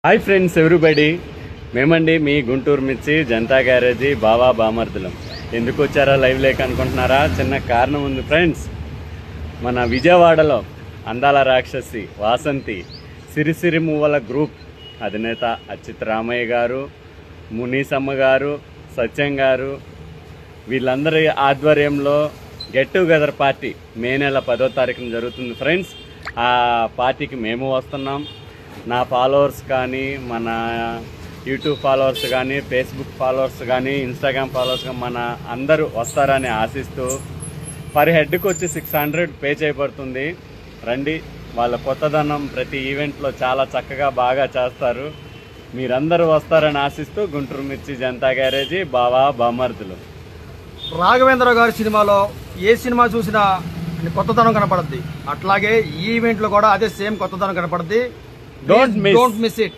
Hi friends everybody, మేమండి మీ గుంటూరు మిర్చి Janata garage బావా బామర్దులం. ఎందుకు వచ్చారా లైవ్ లేక అనుకుంటున్నారా? చిన్న కారణం ఉంది ఫ్రెండ్స్. మన విజయవాడలో అందాల రాక్షసి వాసంతి సిరిసిరి మువ్వల గ్రూప్ అధినేత అచ్యుత్ రామయ్య గారు, మునీసమ్మ గారు, సత్యం గారు వీళ్ళందరి ఆధ్వర్యంలో గెట్ టుగెదర్ పార్టీ మే నెల 10వ తారీఖున జరుగుతుంది ఫ్రెండ్స్. ఆ పార్టీకి మేము వస్తున్నాం. నా ఫాలోవర్స్ కానీ, మన యూట్యూబ్ ఫాలోవర్స్ కానీ, ఫేస్బుక్ ఫాలోవర్స్ కానీ, ఇన్స్టాగ్రామ్ ఫాలోవర్స్ కానీ మన అందరూ వస్తారని ఆశిస్తూ పర్ హెడ్కి వచ్చి 600 పే చేయబడుతుంది. రండి, వాళ్ళ కొత్తదనం ప్రతి ఈవెంట్లో చాలా చక్కగా బాగా చేస్తారు. మీరందరూ వస్తారని ఆశిస్తూ గుంటూరు మిర్చి జనతా గ్యారేజీ బావా బామర్దులు. రాఘవేంద్ర గారి సినిమాలో ఏ సినిమా చూసినా కొత్తదనం కనపడుద్ది, అట్లాగే ఈ ఈవెంట్లో కూడా అదే సేమ్ కొత్తదనం కనపడుద్ది. Don't miss it.